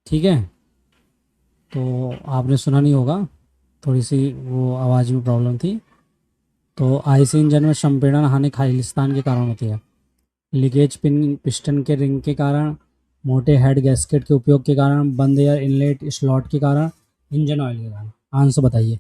ठीक है। तो आपने सुना नहीं होगा, थोड़ी सी वो आवाज़ में प्रॉब्लम थी। तो आईसी इंजन में संपीड़न हानि खालिस्तान के कारण होती है। लीकेज पिस्टन के रिंग के कारण, मोटे हेड गैस्केट के उपयोग के कारण, बंद एयर इनलेट स्लॉट के कारण, इंजन ऑयल के कारण। आंसर बताइए।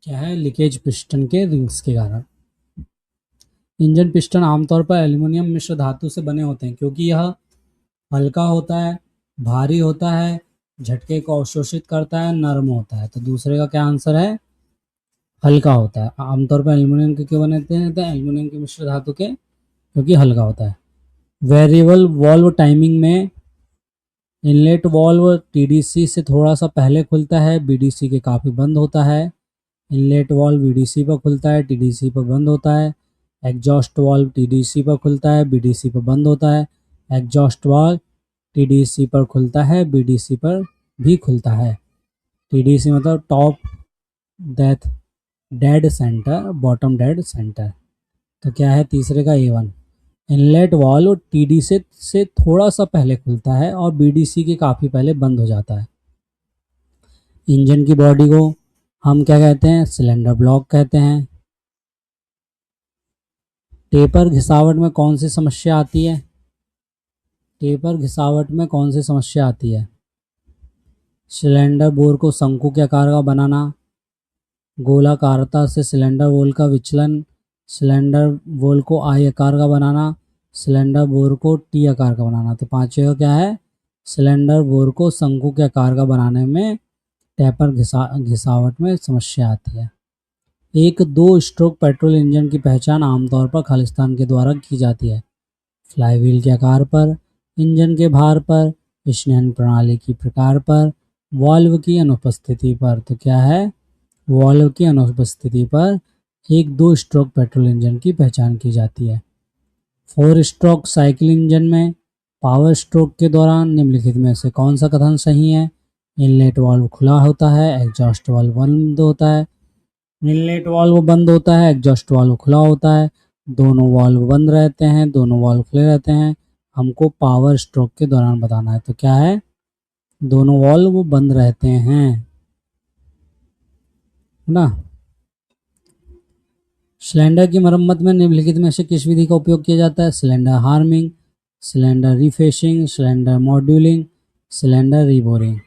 क्या है? लीकेज पिस्टन के रिंग्स के कारण। इंजन पिस्टन आमतौर पर एल्यूमिनियम मिश्र धातु से बने होते हैं क्योंकि यह हल्का होता है, भारी होता है, झटके को अवशोषित करता है, नरम होता है। तो दूसरे का क्या आंसर है? हल्का होता है। आमतौर पर एल्यूमिनियम के क्यों बने होते हैं? तो एल्यूमिनियम के मिश्र धातु के, क्योंकि हल्का होता है। वेरिएबल वॉल्व टाइमिंग में इनलेट वॉल्व टीडीसी से थोड़ा सा पहले खुलता है, बीडीसी के काफ़ी बंद होता है। इनलेट वॉल्व बीडीसी पर खुलता है, टीडीसी पर बंद होता है। एग्जॉस्ट वाल्व टीडीसी पर खुलता है, बीडीसी पर बंद होता है। एग्जॉस्ट वाल्व टीडीसी पर खुलता है, बीडीसी पर भी खुलता है। टीडीसी मतलब top death dead centre, bottom dead centre. तो क्या है तीसरे का? A1। इनलेट वाल्व टीडीसी से थोड़ा सा पहले खुलता है और बीडीसी के काफ़ी पहले बंद हो जाता है। इंजन की बॉडी को हम क्या कहते हैं? सिलेंडर ब्लॉक कहते हैं। टेपर घिसावट में कौन सी समस्या आती है? टेपर घिसावट में कौन सी समस्या आती है? सिलेंडर बोर को शंकु के आकार का बनाना, गोलाकारता से सिलेंडर बोल का विचलन, सिलेंडर बोल को आई आकार का बनाना, सिलेंडर बोर को टी आकार का बनाना। तो पांचवे का क्या है? सिलेंडर बोर को शंकु के आकार का बनाने में टेपर घिसावट में समस्या आती है। एक दो स्ट्रोक पेट्रोल इंजन की पहचान आमतौर पर खालिस्तान के द्वारा की जाती है। फ्लाईव्हील के आकार पर, इंजन के भार पर, स्नेहन प्रणाली की प्रकार पर, वाल्व की अनुपस्थिति पर। तो क्या है? वाल्व की अनुपस्थिति पर एक दो स्ट्रोक पेट्रोल इंजन की पहचान की जाती है। 4 स्ट्रोक साइकिल इंजन में पावर स्ट्रोक के दौरान निम्नलिखित में से कौन सा कथन सही है? इनलेट वाल्व खुला होता है, एग्जॉस्ट वाल्व बंद होता है। इनलेट वाल्व बंद होता है, एग्जॉस्ट वाल्व खुला होता है। दोनों वाल्व बंद रहते हैं, दोनों वाल्व खुले रहते हैं। हमको पावर स्ट्रोक के दौरान बताना है। तो क्या है? दोनों वाल्व बंद रहते हैं, है ना। सिलेंडर की मरम्मत में निम्नलिखित में से किस विधि का उपयोग किया जाता है? Cylinder honing, cylinder refacing, cylinder modelling, cylinder reboring.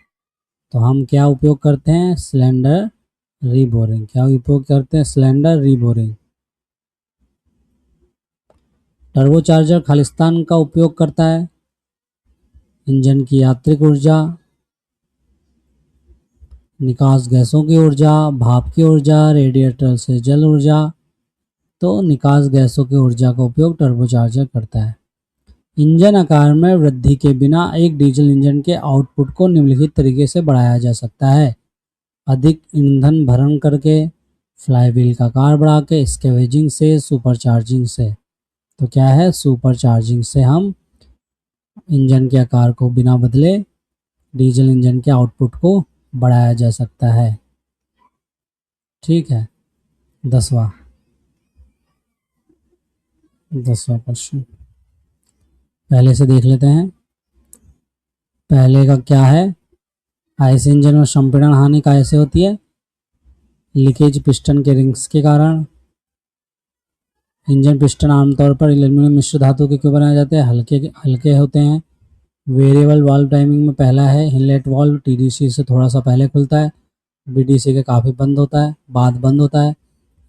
तो हम क्या उपयोग करते हैं? Cylinder reboring. क्या उपयोग करते हैं? सिलेंडर रीबोरिंग। टर्बोचार्जर खालिस्तान का उपयोग करता है इंजन की यांत्रिक ऊर्जा, निकास गैसों की ऊर्जा, भाप की ऊर्जा, रेडिएटर से जल ऊर्जा। तो निकास गैसों की ऊर्जा का उपयोग टर्बोचार्जर करता है। इंजन आकार में वृद्धि के बिना एक डीजल इंजन के आउटपुट को निम्नलिखित तरीके से बढ़ाया जा सकता है। अधिक ईंधन भरण करके, फ्लाईव्हील का आकार बढ़ा के, स्कैवेजिंग से, सुपरचार्जिंग से। तो क्या है? सुपरचार्जिंग से हम इंजन के आकार को बिना बदले डीजल इंजन के आउटपुट को बढ़ाया जा सकता है। ठीक है। 10वां क्वेश्चन पहले से देख लेते हैं। पहले का क्या है? आईसी इंजन में संपीड़न हानि कैसे होती है? लीकेज पिस्टन के रिंग्स के कारण। इंजन पिस्टन आमतौर पर एल्यूमिनियम मिश्र धातु के क्यों बनाए जाते हैं? हल्के होते हैं। वेरिएबल वाल्व टाइमिंग में पहला है इनलेट वाल्व टीडीसी से थोड़ा सा पहले खुलता है, बीडीसी के काफ़ी बाद बंद होता है।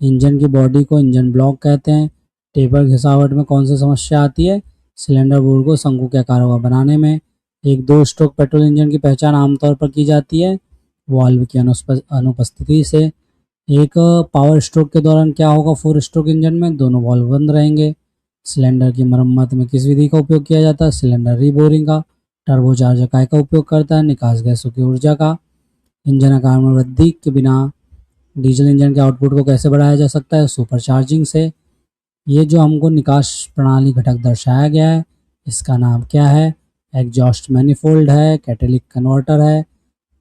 इंजन की बॉडी को इंजन ब्लॉक कहते हैं। टेपर घिसावट में कौन सी समस्या आती है? सिलेंडर बोर को शंकु के आकार का बनाने में। एक दो स्ट्रोक पेट्रोल इंजन की पहचान आमतौर पर की जाती है वाल्व की अनुपस्थिति से। एक पावर स्ट्रोक के दौरान क्या होगा? 4 स्ट्रोक इंजन में दोनों वाल्व बंद रहेंगे। सिलेंडर की मरम्मत में किस विधि का उपयोग किया जाता है? सिलेंडर रीबोरिंग का। टर्बोचार्जर काय का उपयोग करता है? निकास गैसों की ऊर्जा का। इंजन आकार में वृद्धि के बिना डीजल इंजन के आउटपुट को कैसे बढ़ाया जा सकता है? सुपरचार्जिंग से। ये जो हमको निकास प्रणाली घटक दर्शाया गया है, इसका नाम क्या है? एग्जॉस्ट मैनिफोल्ड है, कैटेलिक कन्वर्टर है,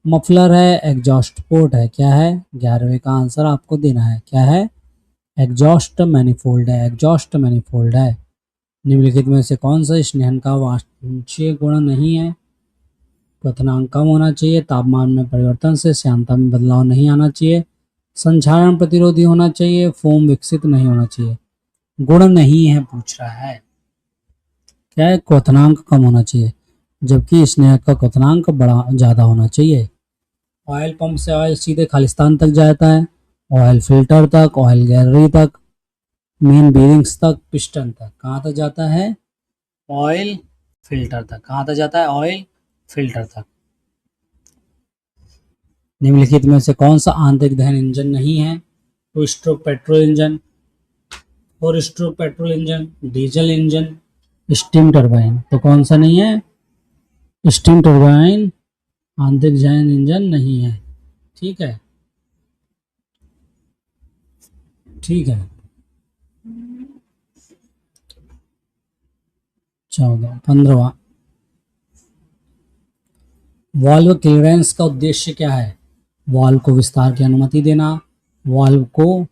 मफलर है, एग्जॉस्ट पोर्ट है। क्या है? 11वें का आंसर आपको देना है। क्या है? एग्जॉस्ट मैनिफोल्ड है, एग्जॉस्ट मैनिफोल्ड है। निम्नलिखित में से कौन सा स्नेहन का वांछनीय गुण नहीं है? क्वथनांक कम होना चाहिए, तापमान में परिवर्तन से श्यानता में बदलाव नहीं आना चाहिए, संक्षारण प्रतिरोधी होना चाहिए, फोम विकसित नहीं होना चाहिए। गुण नहीं है पूछ रहा है। क्या है? क्वथनांक कम होना चाहिए, जबकि स्नेह का क्वथनांक बड़ा ज़्यादा होना चाहिए। ऑयल पंप से ऑयल सीधे खालिस्तान तक जाता है, ऑयल फिल्टर तक, ऑयल गैलरी तक, मेन बीरिंग्स तक, पिस्टन तक। कहाँ तक जाता है? ऑयल फिल्टर तक। कहाँ तक जाता है? ऑयल फिल्टर तक। निम्नलिखित में से कौन सा आंतरिक दहन इंजन नहीं है? Two stroke petrol engine, four stroke petrol engine, diesel engine, steam turbine. तो कौन सा नहीं है? स्टीम टरबाइन आंतरिक दहन इंजन नहीं है। ठीक है, ठीक है। 15वां, वाल्व क्लियरेंस का उद्देश्य क्या है? वाल्व को विस्तार की अनुमति देना, वाल्व को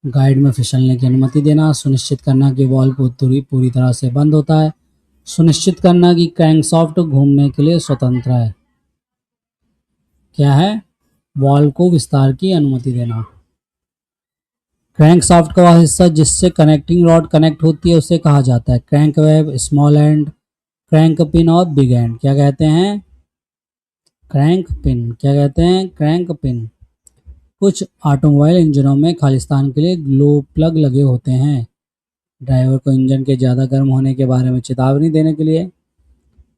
गाइड में फिसलने की अनुमति देना, सुनिश्चित करना कि वाल्व पूरी तरह से बंद होता है, सुनिश्चित करना कि क्रैंकशाफ्ट घूमने के लिए स्वतंत्र है। क्या है? वाल्व को विस्तार की अनुमति देना। क्रैंकशाफ्ट का वह हिस्सा जिससे कनेक्टिंग रॉड कनेक्ट होती है उसे कहा जाता है crank web, small and, crank pin और बिग एंड। क्या कहते हैं? Crank pin. क्या कहते हैं? Crank pin. कुछ ऑटोमोबाइल इंजनों में खालिस्तान के लिए ग्लो प्लग लगे होते हैं। ड्राइवर को इंजन के ज़्यादा गर्म होने के बारे में चेतावनी देने के लिए,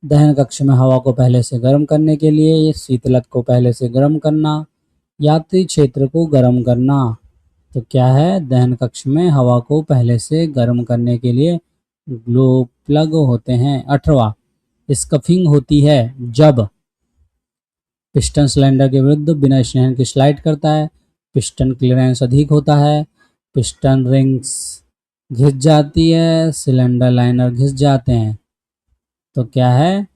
दहन कक्ष में हवा को पहले से गर्म करने के लिए, शीतलक को पहले से गर्म करना, यात्री क्षेत्र को गर्म करना। तो क्या है? दहन कक्ष में हवा को पहले से गर्म करने के लिए ग्लो प्लग होते हैं। 18वां, स्कफिंग होती है जब पिस्टन सिलेंडर के विरुद्ध बिना स्नेहन की स्लाइड करता है, पिस्टन क्लियरेंस अधिक होता है, पिस्टन रिंग्स घिस जाती है, सिलेंडर लाइनर घिस जाते हैं। तो क्या है?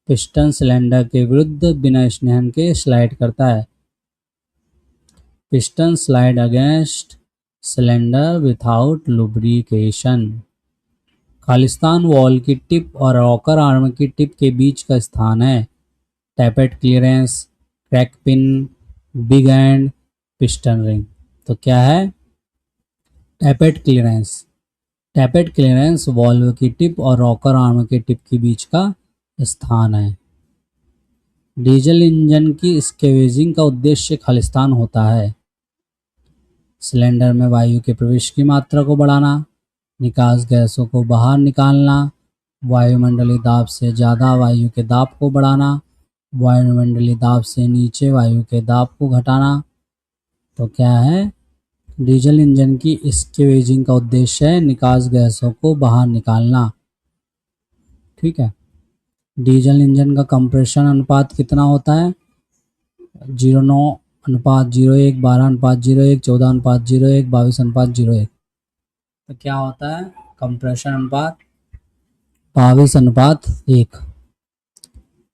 पिस्टन सिलेंडर के विरुद्ध बिना स्नेहन के स्लाइड करता है। Piston slide against cylinder without lubrication. Khalistan wall की टिप और रॉकर आर्म की टिप के बीच का स्थान है। Tappet clearance, crack pin, big and, piston ring. तो क्या है? Tappet clearance. Tappet clearance valve की टिप और रॉकर आर्म के टिप के बीच का स्थान है। डीजल इंजन की स्केवेजिंग का उद्देश्य खालिस्तान होता है सिलेंडर में वायु के प्रवेश की मात्रा को बढ़ाना, निकास गैसों को बाहर निकालना, वायुमंडलीय दाब से ज़्यादा वायु के दाब को बढ़ाना, वायुमंडलीय दाब से नीचे वायु के दाब को घटाना। तो क्या है? डीजल इंजन की स्केवेजिंग का उद्देश्य है निकास गैसों को बाहर निकालना। ठीक है। डीजल इंजन का कंप्रेशन अनुपात कितना होता है? 09:01, 12:01, 14:01, 22:01। तो क्या होता है? कंप्रेशन अनुपात 22:1।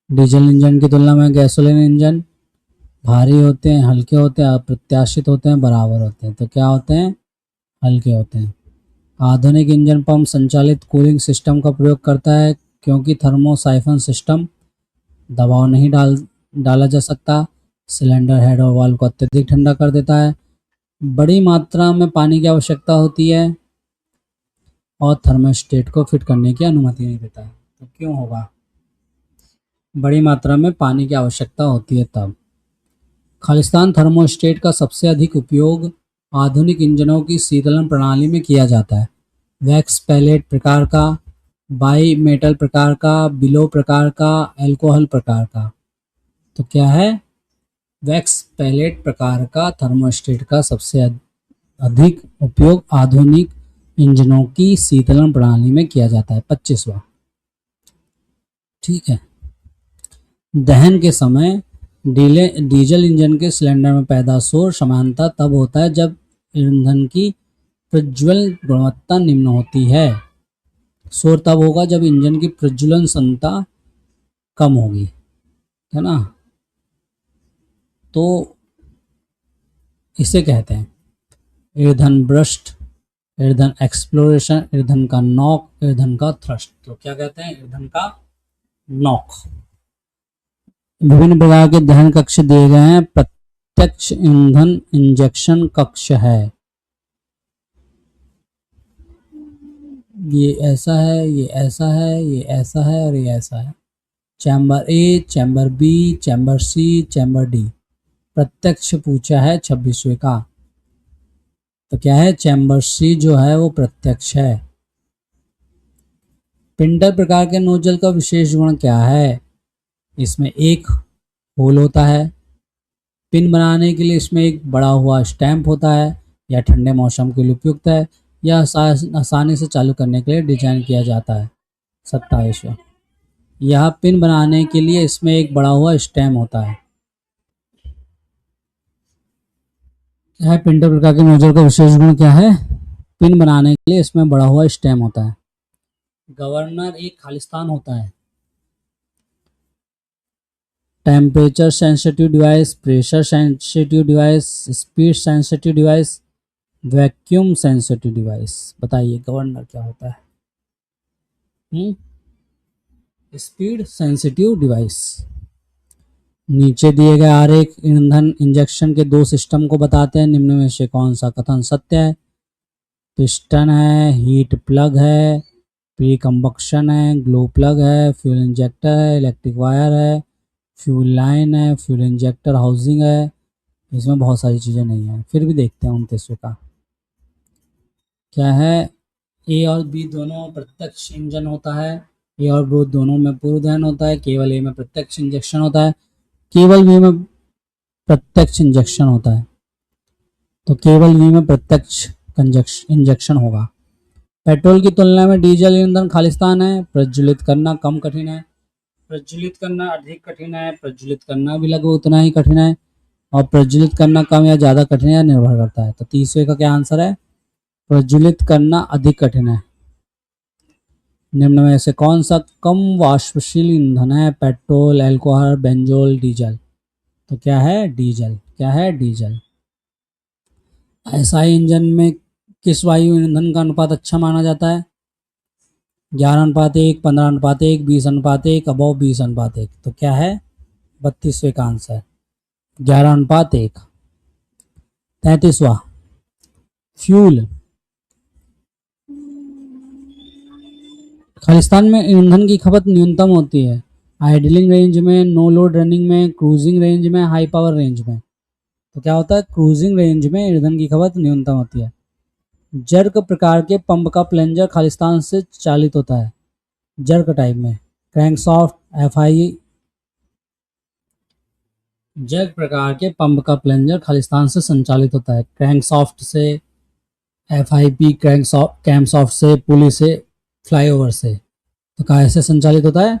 डीजल इंजन की तुलना में गैसोलीन इंजन भारी होते हैं, हल्के होते हैं, अप्रत्याशित होते हैं, बराबर होते हैं। तो क्या होते हैं? हल्के होते हैं। आधुनिक इंजन पंप संचालित कूलिंग सिस्टम का प्रयोग करता है क्योंकि थर्मोसाइफन सिस्टम दबाव नहीं डाला जा सकता, सिलेंडर हेड और वाल्व को अत्यधिक ठंडा कर देता है, बड़ी मात्रा में पानी की आवश्यकता होती है और थर्मोस्टेट को फिट करने की अनुमति नहीं देता है। तो क्यों होगा? बड़ी मात्रा में पानी की आवश्यकता होती है तब। खालिस्तान थर्मोस्टेट का सबसे अधिक उपयोग आधुनिक इंजनों की शीतलन प्रणाली में किया जाता है। वैक्स पैलेट प्रकार का, बाई मेटल प्रकार का, बिलो प्रकार का, एल्कोहल प्रकार का। तो क्या है? वैक्स पैलेट प्रकार का थर्मोस्टेट का सबसे अधिक उपयोग आधुनिक इंजनों की शीतलन प्रणाली में किया जाता है। 25वां। ठीक है। दहन के समय डीजल इंजन के सिलेंडर में पैदा शोर समानता तब होता है जब ईंधन की प्रज्वलन गुणवत्ता निम्न होती है। शोर तब होगा जब इंजन की प्रज्वलन क्षमता कम होगी, है ना। तो इसे कहते हैं ईंधन ब्रस्ट, ईंधन एक्सप्लोरेशन, ईंधन का नॉक, ईंधन का थ्रस्ट। तो क्या कहते हैं? ईंधन का नॉक। विभिन्न प्रकार के दहन कक्ष दिए गए हैं। प्रत्यक्ष ईंधन इंजेक्शन कक्ष है, ये ऐसा है, ये ऐसा है, ये ऐसा है और ये ऐसा है। चैम्बर ए, चैम्बर बी, चैम्बर सी, चैम्बर डी। प्रत्यक्ष पूछा है 26वें का, तो क्या है? चैम्बर सी जो है वो प्रत्यक्ष है। पिंडल प्रकार के नोजल का विशेष गुण क्या है? इसमें एक होल होता है। पिन बनाने के लिए इसमें एक बड़ा हुआ स्टैंप होता है। यह ठंडे मौसम के लिए उपयुक्त है। यह आसानी से चालू करने के लिए डिजाइन किया जाता है। 27वां, यह पिन बनाने के लिए इसमें एक बड़ा हुआ स्टैम्प होता है। क्या है पिंडल प्रकार के नोजल का विशेष गुण क्या है? पिन बनाने के लिए इसमें बड़ा हुआ स्टैम्प होता है। गवर्नर एक खालिस्तान होता है। Temperature sensitive device, pressure sensitive device, speed sensitive device, vacuum sensitive device. बताइए गवर्नर क्या होता है? Speed sensitive device. नीचे दिए गए आरेख ईंधन इंजेक्शन के दो सिस्टम को बताते हैं। निम्न में से कौन सा कथन सत्य है? पिस्टन है, हीट प्लग है, प्री कंबक्शन है, ग्लो प्लग है, फ्यूल इंजेक्टर है, इलेक्ट्रिक वायर है, फ्यूल लाइन है, फ्यूल इंजेक्टर हाउसिंग है। इसमें बहुत सारी चीज़ें नहीं है, फिर भी देखते हैं 29वें का क्या है। ए और बी दोनों प्रत्यक्ष इंजन होता है। ए और बी दोनों में पूर्व दहन होता है। केवल ए में प्रत्यक्ष इंजेक्शन होता है, केवल बी में प्रत्यक्ष इंजेक्शन होता है। तो केवल बी में प्रत्यक्ष इंजेक्शन होगा। पेट्रोल की तुलना में डीजल ईंधन खालिस्तान है। प्रज्वलित करना कम कठिन है, प्रज्वलित करना अधिक कठिन है, प्रज्वलित करना भी लगभग उतना ही कठिन है, और प्रज्वलित करना कम या ज़्यादा कठिन है निर्भर करता है। तो 30वें का क्या आंसर है? प्रज्वलित करना अधिक कठिन है। निम्न में से कौन सा कम वाष्पशील ईंधन है? Petrol, alcohol, benzoyl, diesel. तो क्या है? डीजल। क्या है? डीजल। एसआई इंजन में किस वायु ईंधन का अनुपात अच्छा माना जाता है? 11:1, 15:1, 20:1, अबव 20:1। तो क्या है? 32वें का आंसर 11:1। 33वां, फ्यूल। खालिस्तान में ईंधन की खपत न्यूनतम होती है। आइडलिंग रेंज में, नो लोड रनिंग में, क्रूजिंग रेंज में, हाई पावर रेंज में। तो क्या होता है? क्रूजिंग रेंज में ईंधन की खपत न्यूनतम होती है। जर्क प्रकार के पंप का प्लंजर खालिस्तान से चालित होता है। जर्क टाइप में क्रैंकशाफ्ट, एफआई। जर्क प्रकार के पंप का प्लंजर खालिस्तान से संचालित होता है। क्रैंकशाफ्ट से, एफआईपी कैमशॉफ्ट से, पुली से, फ्लाईओवर से। तो कैसे संचालित होता है?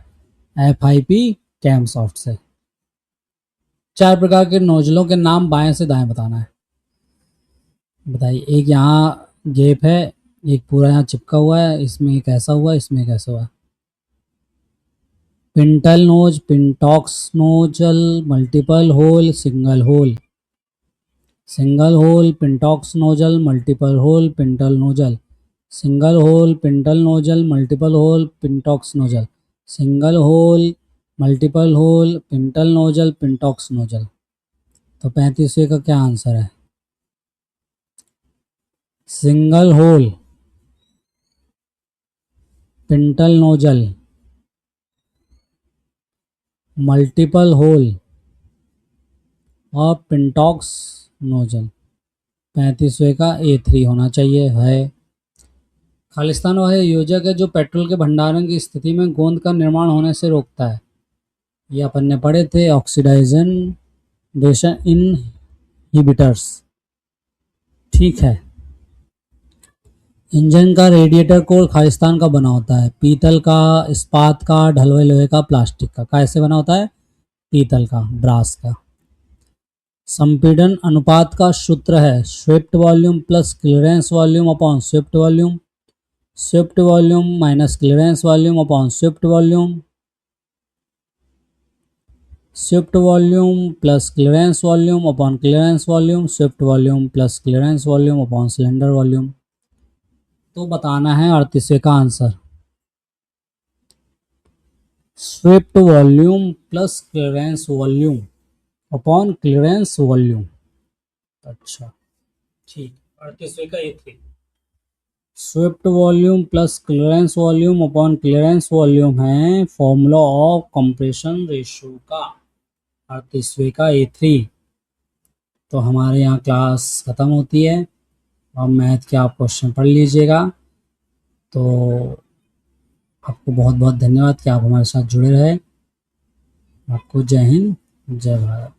एफआईपी कैमशॉफ्ट से। 4 प्रकार के नोजलों के नाम बाएं से दाएं बताना है। बताइए। एक यहाँ गैप है, एक पूरा यहाँ चिपका हुआ है, इसमें एक ऐसा हुआ, इसमें एक ऐसा हुआ। Pintle nose, pintaux nozzle, multiple hole, single hole. Single hole pintaux nozzle, multiple hole pintle nozzle. Single hole pintle nozzle, multiple hole pintaux nozzle. Single hole multiple hole pintle nozzle, pintaux nozzle. तो 35वें का क्या answer है? Single hole pintle nozzle, multiple hole और pintaux nozzle. 35वें का A3 होना चाहिए है। खालिस्तान वह योजक है जो पेट्रोल के भंडारण की स्थिति में गोंद का निर्माण होने से रोकता है। ये अपन ने पढ़े थे, ऑक्सीडाइजेशन इनहिबिटर्स। ठीक है। इंजन का रेडिएटर कोर खालिस्तान का बना होता है। पीतल का, इस्पात का, ढलवे लोहे का, प्लास्टिक का। कैसे बना होता है? पीतल का, ब्रास का। संपीड़न अनुपात का सूत्र है swept volume plus clearance volume upon swept volume, swept volume minus clearance volume upon swept volume. Swift volume plus clearance volume upon clearance volume, Swift volume plus clearance volume upon cylinder volume. तो बताना है 38वें का answer. Swift volume plus clearance volume upon clearance volume. अच्छा ठीक, 38वें का ये थी। Swift volume plus clearance volume upon clearance volume है फॉर्मूला ऑफ कंप्रेशन रेशियो का। 38वें का A3। तो हमारे यहाँ क्लास ख़त्म होती है। अब मैथ के आप क्वेश्चन पढ़ लीजिएगा। तो आपको बहुत बहुत धन्यवाद कि आप हमारे साथ जुड़े रहे। आपको जय हिंद, जय भारत।